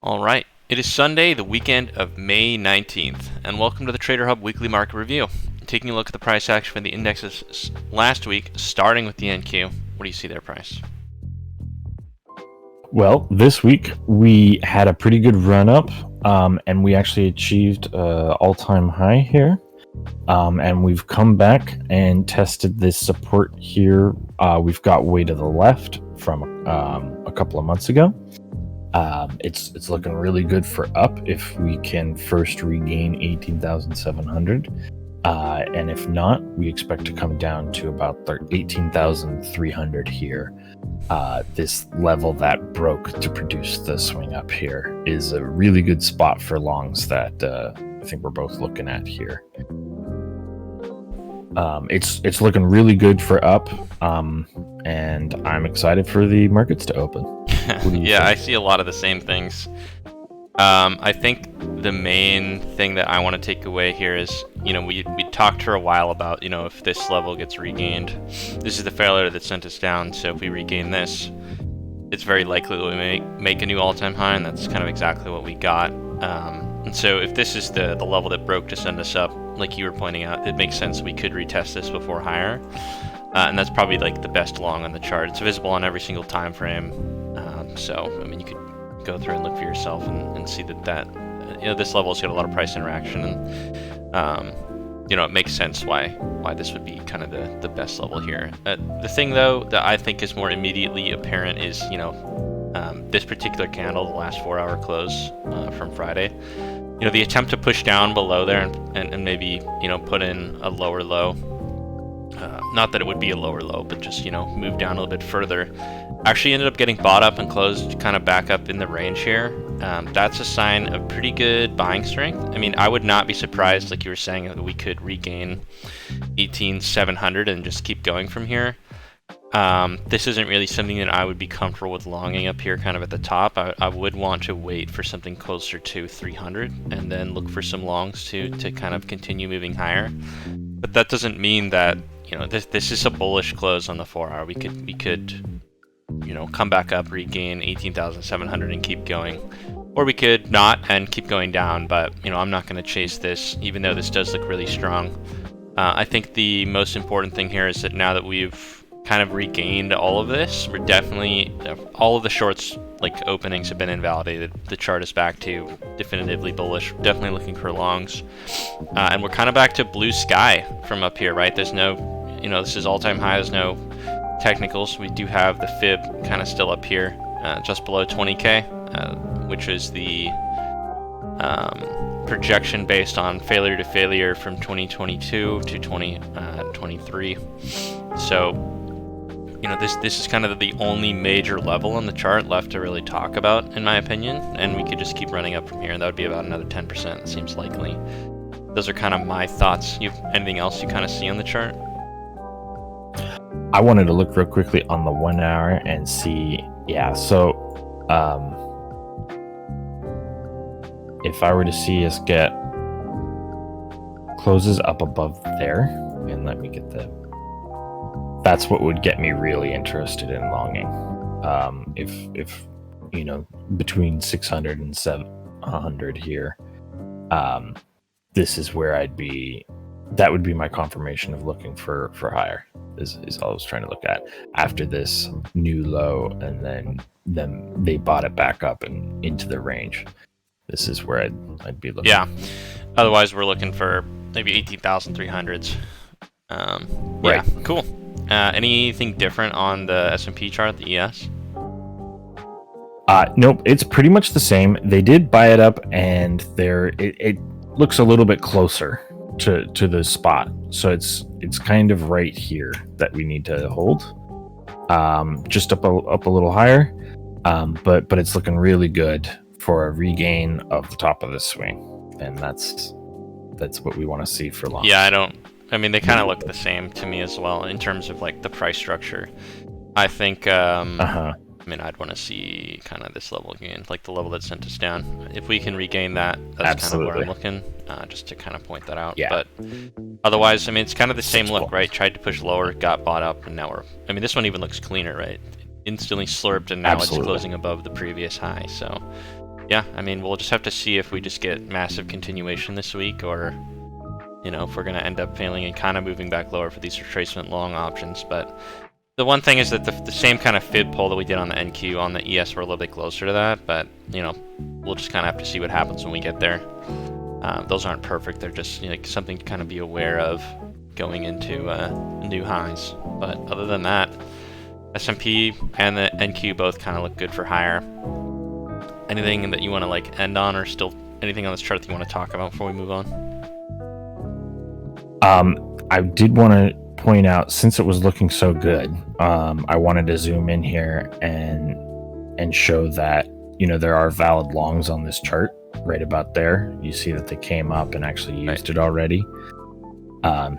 All right. It is Sunday, the weekend of May 19th, and welcome to the Trader Hub Weekly Market Review. Taking a look at the price action for the indexes last week, starting with the NQ. What do you see there, Price? Well, this week we had a pretty good run up, and we actually achieved all-time high here. And we've come back and tested this support here. We've got way to the left from a couple of months ago. It's looking really good for up if we can first regain 18,700. And if not, we expect to come down to about 18,300 here. This level that broke to produce the swing up here is a really good spot for longs that I think we're both looking at here. It's looking really good for up, and I'm excited for the markets to open. Yeah, I see a lot of the same things. I think the main thing that I want to take away here is, we talked for a while about, if this level gets regained, this is the failure that sent us down. So if we regain this, it's very likely that we make a new all-time high, and that's kind of exactly what we got. And so if this is the level that broke to send us up, like you were pointing out, it makes sense we could retest this before higher. And that's probably like the best long on the chart. It's visible on every single time frame. So, I mean, you could go through and look for yourself and see that this level's got a lot of price interaction, and it makes sense why this would be kind of the best level here. The thing though that I think is more immediately apparent is this particular candle, the last 4-hour close from Friday. The attempt to push down below there and maybe put in a lower low. Not that it would be a lower low, but just move down a little bit further. Actually ended up getting bought up and closed kind of back up in the range here. That's a sign of pretty good buying strength. I mean, I would not be surprised, like you were saying, that we could regain 18,700 and just keep going from here. This isn't really something that I would be comfortable with longing up here kind of at the top. I would want to wait for something closer to 300 and then look for some longs to kind of continue moving higher. But that doesn't mean that this is a bullish close on the 4-hour. We could come back up, regain 18,700 and keep going. Or we could not and keep going down, but I'm not going to chase this, even though this does look really strong. I think the most important thing here is that now that we've kind of regained all of this, we're definitely, all of the shorts openings have been invalidated. The chart is back to definitively bullish, definitely looking for longs. And we're kind of back to blue sky from up here, right? There's no, this is all-time high, there's no technicals. We do have the fib kind of still up here, just below 20k, which is the projection based on failure to failure from 2022 to 2023. So this is kind of the only major level on the chart left to really talk about, in my opinion, and we could just keep running up from here, and that would be about another 10%. It seems likely. Those are kind of my thoughts. Anything else you kind of see on the chart? I wanted to look real quickly on the 1 hour and see, so if I were to see us get closes up above there, and let me get that's what would get me really interested in longing. If between 600 and 700 here, this is where that would be my confirmation of looking for higher. Is all I was trying to look at after this new low, and then they bought it back up and into the range. This is where I'd be looking. Yeah. Otherwise, we're looking for maybe 18,300s. Right. Yeah. Cool. Anything different on the S&P chart, the ES? Nope. It's pretty much the same. They did buy it up, and it looks a little bit closer to the spot, so it's kind of right here that we need to hold, just up a little higher, but it's looking really good for a regain of the top of the swing, and that's what we want to see for long. Yeah, they kind of look the same to me as well in terms of the price structure. I think I'd want to see kind of this level again, the level that sent us down. If we can regain that, that's Absolutely. kind of where I'm looking, just to kind of point that out. Yeah. But otherwise, it's kind of the same look, right? Tried to push lower, got bought up, and now this one even looks cleaner, right? Instantly slurped, and now Absolutely. It's closing above the previous high. So yeah, I mean, we'll just have to see if we just get massive continuation this week, or if we're going to end up failing and kind of moving back lower for these retracement long options. But the one thing is that the same kind of fib pull that we did on the NQ on the ES, we're a little bit closer to that, but we'll just kind of have to see what happens when we get there. Those aren't perfect, they're just something to kind of be aware of going into new highs. But other than that, S&P and the NQ both kind of look good for higher. Anything that you want to end on, or still anything on this chart that you want to talk about before we move on? I did want to point out, since it was looking so good, I wanted to zoom in here and show that there are valid longs on this chart right about there. You see that they came up and actually used it already.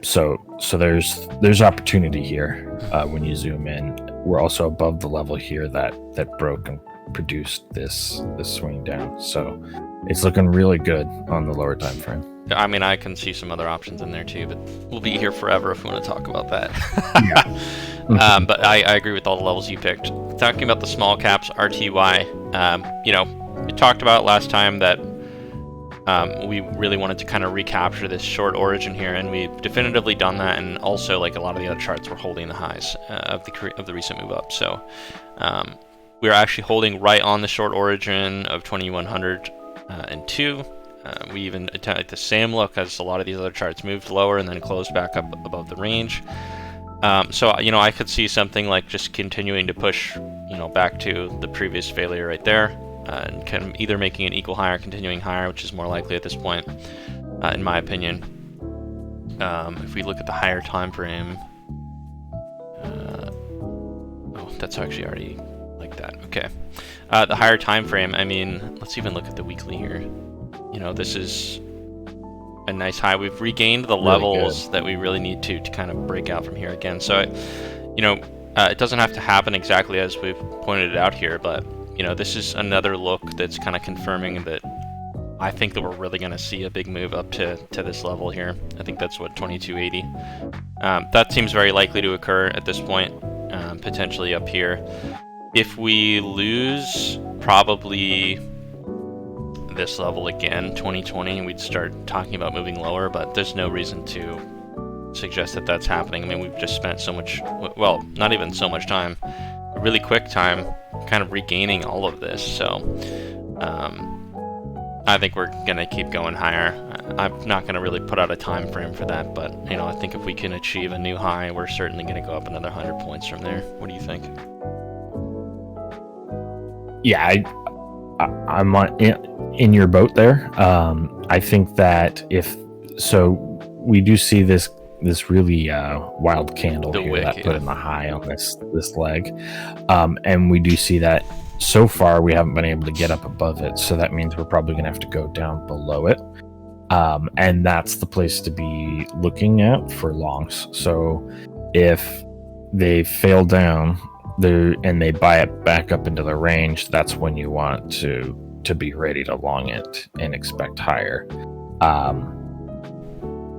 So there's opportunity here when you zoom in. We're also above the level here that broke and produced this swing down. So it's looking really good on the lower time frame. I mean, I can see some other options in there too, but we'll be here forever if we want to talk about that. Yeah. But I agree with all the levels you picked. Talking about the small caps, RTY, we talked about last time that we really wanted to kind of recapture this short origin here, and we've definitively done that. And also, a lot of the other charts, we're holding the highs of the recent move up. So we're actually holding right on the short origin of 2102. We even attempt the same look as a lot of these other charts moved lower and then closed back up above the range. So I could see something like just continuing to push back to the previous failure right there, and kind of either making an equal high or continuing higher, which is more likely at this point, in my opinion. If we look at the higher time frame, that's actually already like that. Okay, the higher time frame, I mean, let's even look at the weekly here. This is a nice high. We've regained the levels that we really need to kind of break out from here again. So, it doesn't have to happen exactly as we've pointed it out here, but, this is another look that's kind of confirming that I think that we're really going to see a big move up to this level here. I think that's what, 2280. That seems very likely to occur at this point, potentially up here. If we lose probably this level again, 2020, we'd start talking about moving lower, but there's no reason to suggest that that's happening. I mean, we've just spent so much, well, not even so much time, a really quick time kind of regaining all of this. So I think we're gonna keep going higher. I'm not gonna really put out a time frame for that, but I think if we can achieve a new high, we're certainly gonna go up another 100 points from there. What do you think? Yeah, I'm in your boat there. I think that we do see this really wild candle the here wick, that put in the high on this leg, and we do see that so far we haven't been able to get up above it. So that means we're probably going to have to go down below it, and that's the place to be looking at for longs. So if they fail down there and they buy it back up into the range, that's when you want to be ready to long it and expect higher,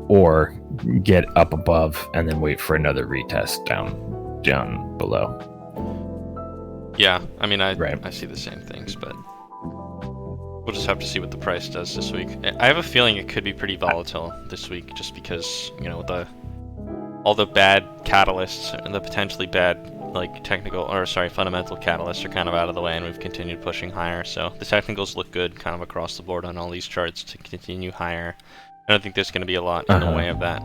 or get up above and then wait for another retest down below. Yeah, I mean, I see the same things, but we'll just have to see what the price does this week. I have a feeling it could be pretty volatile this week, just because all the bad catalysts and the potentially bad fundamental catalysts are kind of out of the way, and we've continued pushing higher. So the technicals look good kind of across the board on all these charts to continue higher. I don't think there's going to be a lot in the way of that.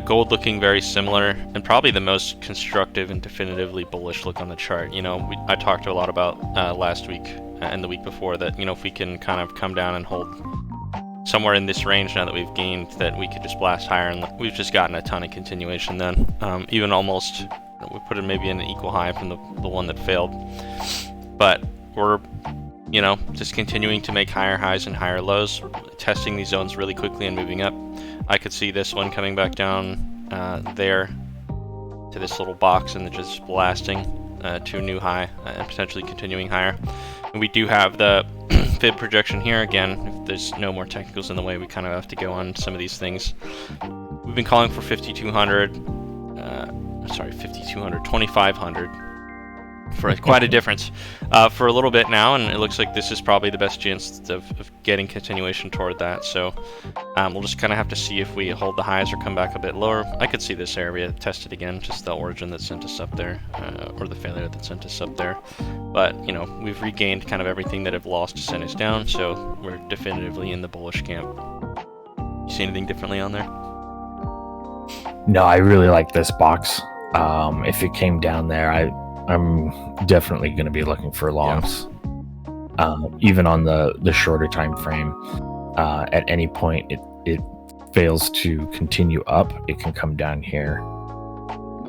Gold looking very similar, and probably the most constructive and definitively bullish look on the chart. I talked a lot about last week and the week before that, if we can kind of come down and hold somewhere in this range now that we've gained, that we could just blast higher, and we've just gotten a ton of continuation then. Even almost, we put it maybe in an equal high from the one that failed. But we're just continuing to make higher highs and higher lows, testing these zones really quickly and moving up. I could see this one coming back down there to this little box and just blasting to a new high and potentially continuing higher. And we do have the fib projection here. Again, if there's no more technicals in the way, we kind of have to go on some of these things. We've been calling for 5,200, 2,500. for quite a difference for a little bit now, and it looks like this is probably the best chance of getting continuation toward that. So we'll just kind of have to see if we hold the highs or come back a bit lower. I could see this area tested again, just the origin that sent us up there, or the failure that sent us up there. But you know, we've regained kind of everything that have lost to send us down, so we're definitively in the bullish camp. You see anything differently on there? No, I really like this box. If it came down there, I'm definitely going to be looking for longs. Even on the shorter time frame, at any point it fails to continue up, it can come down here,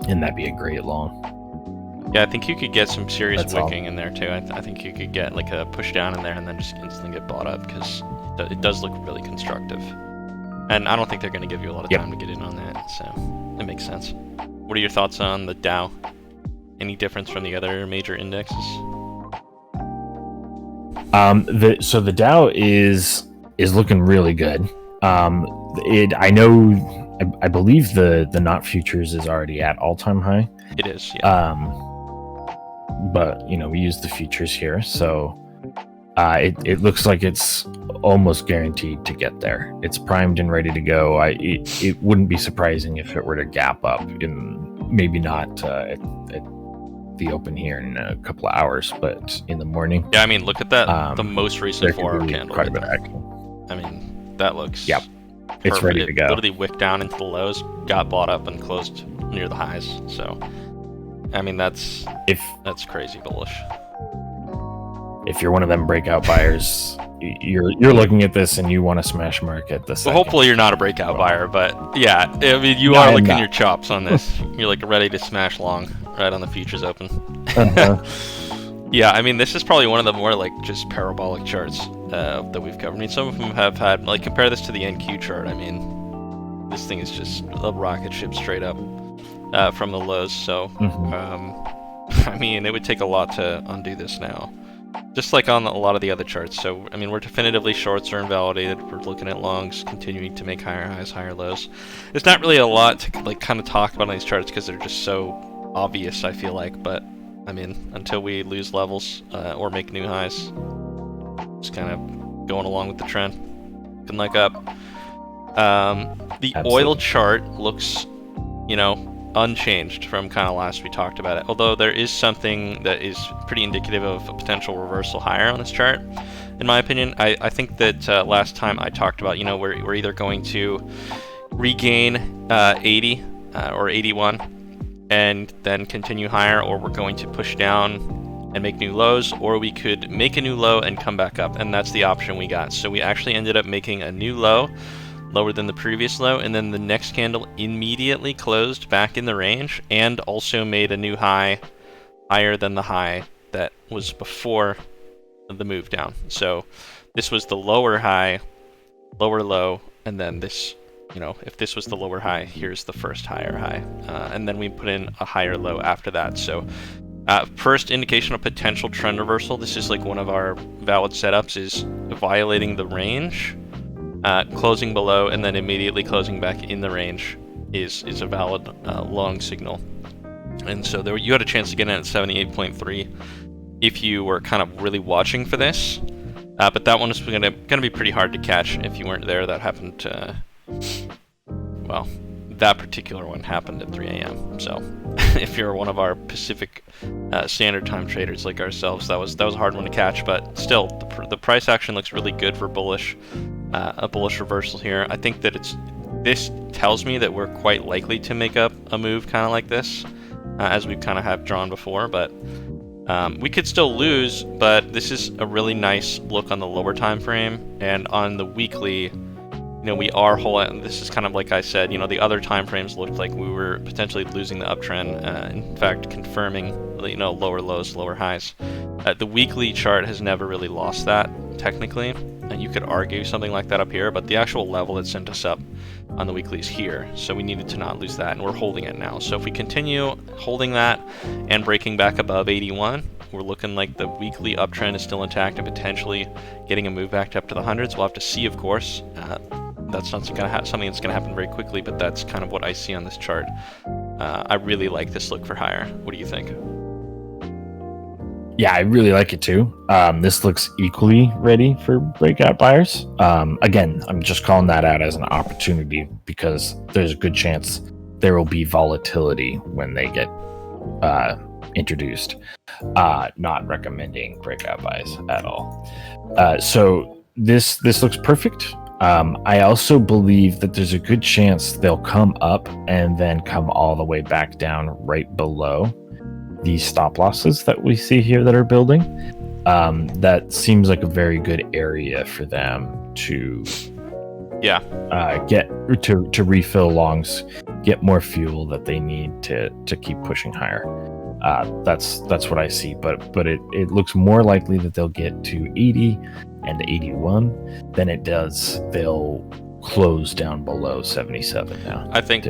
and that'd be a great long. Yeah, I think you could get some serious wicking in there too. I think you could get like a push down in there and then just instantly get bought up, because it does look really constructive. And I don't think they're going to give you a lot of time to get in on that, so it makes sense. What are your thoughts on the Dow? Any difference from the other major indexes? So the Dow is looking really good. I believe the NOT futures is already at all-time high. It is, yeah. But you know, we use the futures here, so it looks like it's almost guaranteed to get there. It's primed and ready to go. It wouldn't be surprising if it were to gap up maybe not at the open here in a couple of hours, but in the morning. Yeah, I mean, look at that. The most recent 4-hour candle. Quite a bit of action. I mean, that looks. Yep. It's ready to go. It literally wicked down into the lows, got bought up, and closed near the highs. So, I mean, that's crazy bullish. If you're one of them breakout buyers, you're looking at this and you want to smash market this. Well, hopefully you're not a breakout buyer, but yeah, I mean, you are licking your chops on this. You're like ready to smash long right on the futures open. Yeah, I mean, this is probably one of the more like just parabolic charts that we've covered. I mean, some of them have had, like, compare this to the NQ chart. I mean, this thing is just a rocket ship straight up from the lows. So, I mean, it would take a lot to undo this now. Just like on a lot of the other charts. So, I mean, we're definitively shorts are invalidated. We're looking at longs continuing to make higher highs, higher lows. There's not really a lot to like kind of talk about on these charts because they're just so obvious, I feel like. But, I mean, until we lose levels or make new highs, just kind of going along with the trend. Looking like up. The oil chart looks, you know, unchanged from kind of last we talked about it, although there is something that is pretty indicative of a potential reversal higher on this chart, in my opinion. I think that last time I talked about, you know, we're either going to regain 80 or 81 and then continue higher, or we're going to push down and make new lows, or we could make a new low and come back up, and that's the option we got. So we actually ended up making a new low lower than the previous low, and then the next candle immediately closed back in the range and also made a new high higher than the high that was before the move down. So this was the lower high, lower low, and then this, you know, if this was the lower high, here's the first higher high, and then we put in a higher low after that. So first indication of potential trend reversal. This is like one of our valid setups, is violating the range, closing below, and then immediately closing back in the range is a valid long signal. And so there, you had a chance to get in at 78.3 if you were kind of really watching for this, but that one was gonna be pretty hard to catch if you weren't there. That happened to, well, that particular one happened at 3 a.m. So if you're one of our Pacific Standard Time traders like ourselves, that was a hard one to catch. But still, the price action looks really good for bullish, a bullish reversal here. I think that this tells me that we're quite likely to make up a move kind of like this, as we kind of have drawn before. But we could still lose, but this is a really nice look on the lower time frame, and on the weekly, you know, we are holding. This is kind of like I said, you know, the other time frames looked like we were potentially losing the uptrend. In fact, confirming, you know, lower lows, lower highs. The weekly chart has never really lost that, technically. And you could argue something like that up here, but the actual level that sent us up on the weekly is here. So we needed to not lose that, and we're holding it now. So if we continue holding that and breaking back above 81, we're looking like the weekly uptrend is still intact and potentially getting a move back up to the hundreds. We'll have to see, of course. That's not something that's going to happen very quickly, but that's kind of what I see on this chart. I really like this look for higher. What do you think? Yeah, I really like it too. This looks equally ready for breakout buyers. Again, I'm just calling that out as an opportunity because there's a good chance there will be volatility when they get introduced. Not recommending breakout buys at all. So this looks perfect. I also believe that there's a good chance they'll come up and then come all the way back down right below these stop losses that we see here that are building. That seems like a very good area for them to get to refill longs, get more fuel that they need to keep pushing higher. That's what I see, but it looks more likely that they'll get to 80 and 81 than it does they'll close down below 77 now. I think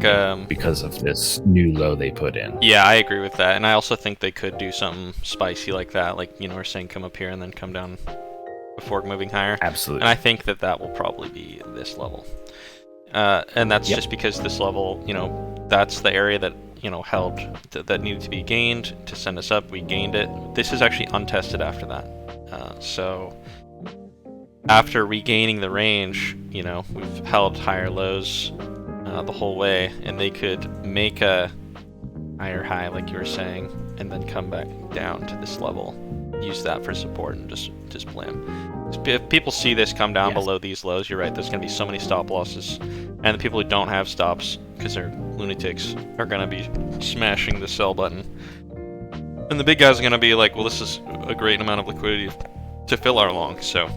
because of this new low they put in. Yeah, I agree with that, and I also think they could do something spicy like that, like we're saying, come up here and then come down before moving higher. Absolutely. And I think that will probably be this level, and that's just because this level, that's the area that held that needed to be gained to send us up. We gained it. This is actually untested after that, so. After regaining the range, we've held higher lows the whole way, and they could make a higher high, like you were saying, and then come back down to this level, use that for support, and just blam. If people see this come down below these lows, you're right, there's going to be so many stop losses, and the people who don't have stops, because they're lunatics, are going to be smashing the sell button. And the big guys are going to be like, well, this is a great amount of liquidity to fill our long, so...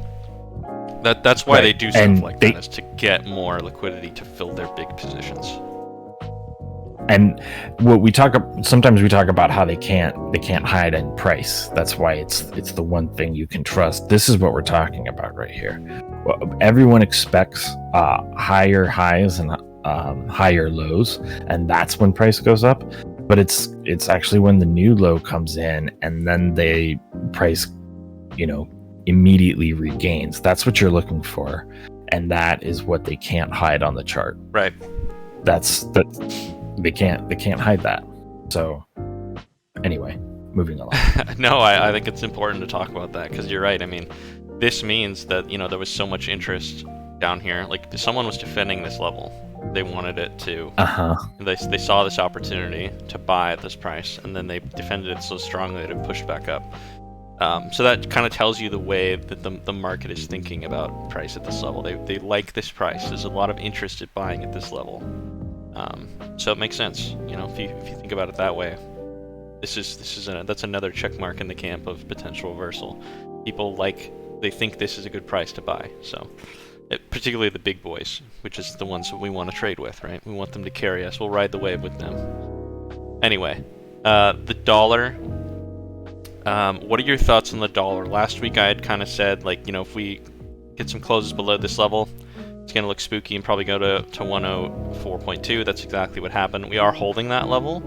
That's why they do stuff like that, is to get more liquidity to fill their big positions. And what sometimes we talk about how they can't hide in price. That's why it's the one thing you can trust. This is what we're talking about right here. Well, everyone expects higher highs and higher lows, and that's when price goes up. But it's actually when the new low comes in, and then they price, immediately regains. That's what you're looking for, and that is what they can't hide on the chart. Right. That's they can't hide that. So anyway, moving along. No, I think it's important to talk about that, because you're right. I mean, this means that there was so much interest down here. Like, someone was defending this level. They wanted it to. They saw this opportunity to buy at this price, and then they defended it so strongly that it pushed back up. So that kind of tells you the way that the market is thinking about price at this level. They like this price. There's a lot of interest in buying at this level. So it makes sense, if you think about it that way. That's another check mark in the camp of potential reversal. People they think this is a good price to buy. So, particularly the big boys, which is the ones that we want to trade with, right? We want them to carry us. We'll ride the wave with them. Anyway, the dollar. What are your thoughts on the dollar? Last week I had kind of said, if we get some closes below this level, it's going to look spooky and probably go to 104.2. That's exactly what happened. We are holding that level,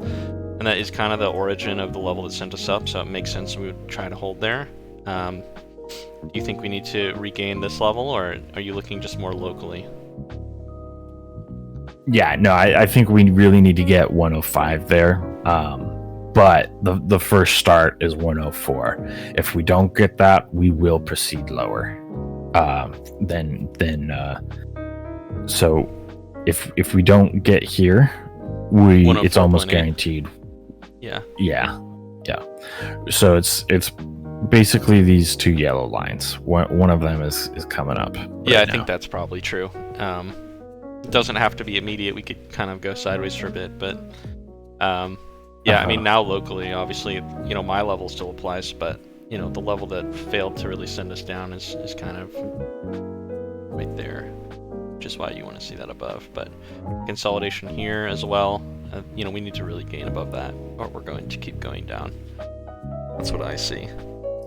and that is kind of the origin of the level that sent us up, so it makes sense we would try to hold there. Do you think we need to regain this level, or are you looking just more locally? Yeah, no, I think we really need to get 105 there. But the first start is 104. If we don't get that, we will proceed lower. So if we don't get here, it's almost guaranteed. Yeah. So it's basically these two yellow lines. One of them is coming up. Yeah, I think that's probably true. It doesn't have to be immediate. We could kind of go sideways for a bit, but yeah, I mean, now locally, obviously, my level still applies, but, the level that failed to really send us down is kind of right there, which is why you want to see that above. But consolidation here as well, we need to really gain above that, or we're going to keep going down. That's what I see.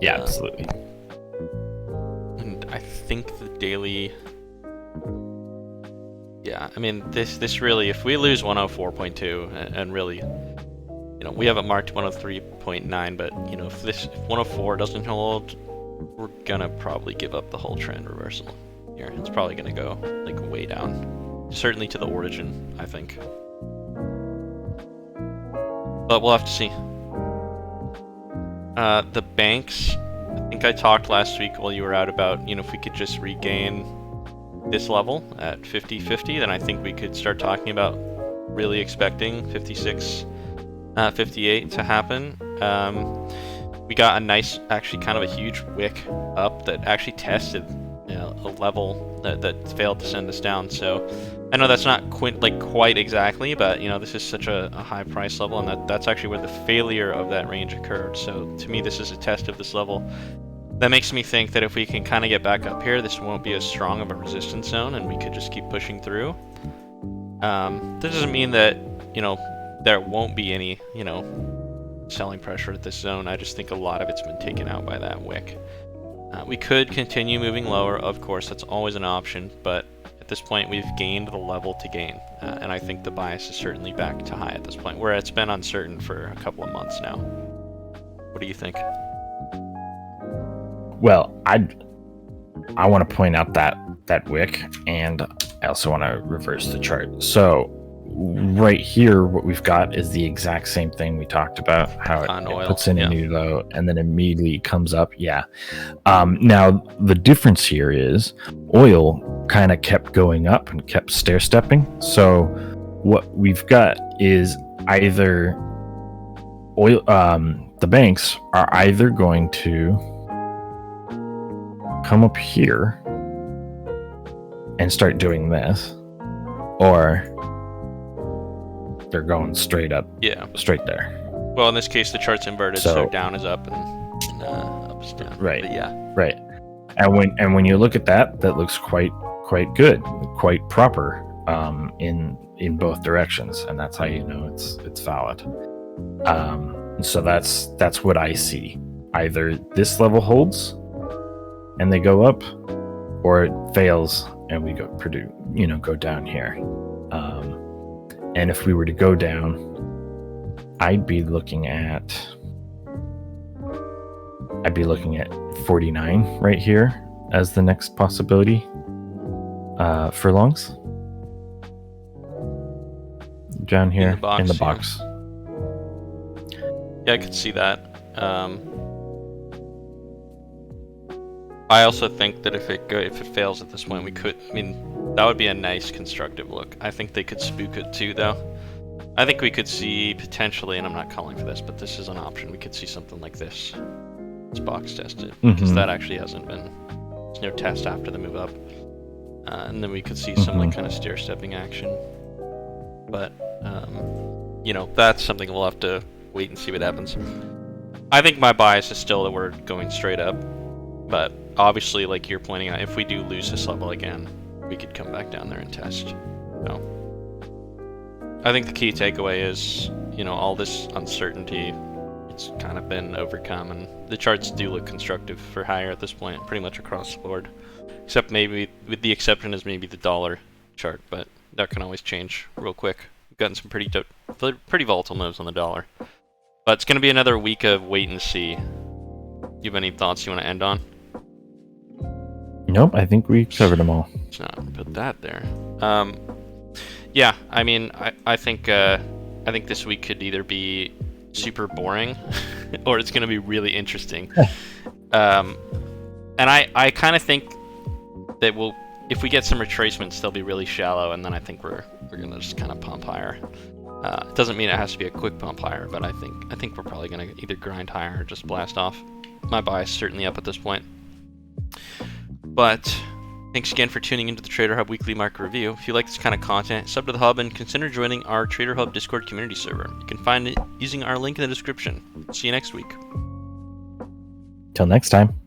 Yeah, absolutely. And I think the daily... Yeah, I mean, this really, if we lose 104.2, and really... we haven't marked 103.9, but, if 104 doesn't hold, we're gonna probably give up the whole trend reversal here. It's probably gonna go, way down. Certainly to the origin, I think. But we'll have to see. The banks, I think I talked last week while you were out about, if we could just regain this level at 50-50, then I think we could start talking about really expecting 56, 58 to happen. We got a nice, actually kind of a huge wick up that actually tested a level that failed to send us down. So I know that's not quite exactly, but this is such a high price level, and that's actually where the failure of that range occurred. So to me, this is a test of this level. That makes me think that if we can kind of get back up here, this won't be as strong of a resistance zone, and we could just keep pushing through. This doesn't mean that there won't be any selling pressure at this zone. I just think a lot of it's been taken out by that wick. We could continue moving lower, of course, that's always an option, but at this point we've gained the level to gain, and I think the bias is certainly back to high at this point, where it's been uncertain for a couple of months now. What do you think? Well, I want to point out that wick, and I also want to reverse the chart. So right here, what we've got is the exact same thing we talked about, how it puts in a new low and then immediately comes up. Yeah. Now, the difference here is oil kind of kept going up and kept stair-stepping. So what we've got is either oil, the banks are either going to come up here and start doing this, or they're going straight up. Yeah. Straight there. Well, in this case, the chart's inverted, so down is up and up is down. Right. But yeah. Right. And when you look at that looks quite good, quite proper in both directions, and that's how you know it's valid. So that's what I see. Either this level holds and they go up, or it fails and we go down here. And if we were to go down, I'd be looking at 49 right here as the next possibility for longs. Down here in the box. Yeah, I could see that. I also think that if it fails at this point, that would be a nice constructive look. I think they could spook it too, though. I think we could see potentially, and I'm not calling for this, but this is an option. We could see something like this. It's box tested, because that actually hasn't been. There's no test after the move up, and then we could see some kind of stair stepping action. But that's something we'll have to wait and see what happens. I think my bias is still that we're going straight up, but obviously, like you're pointing out, if we do lose this level again, we could come back down there and test. So I think the key takeaway is, all this uncertainty, it's kind of been overcome, and the charts do look constructive for higher at this point, pretty much across the board. Except maybe, with the exception is maybe the dollar chart, but that can always change real quick. We've gotten some pretty volatile moves on the dollar. But it's going to be another week of wait and see. Do you have any thoughts you want to end on? Nope, I think we covered them all. Let's not put that there. Yeah, I think this week could either be super boring or it's going to be really interesting. And I kind of think that if we get some retracements, they'll be really shallow, and then I think we're going to just kind of pump higher. It doesn't mean it has to be a quick pump higher, but I think we're probably going to either grind higher or just blast off. My bias is certainly up at this point. But thanks again for tuning into the Trader Hub Weekly Market Review. If you like this kind of content, sub to the Hub and consider joining our Trader Hub Discord community server. You can find it using our link in the description. See you next week. Till next time.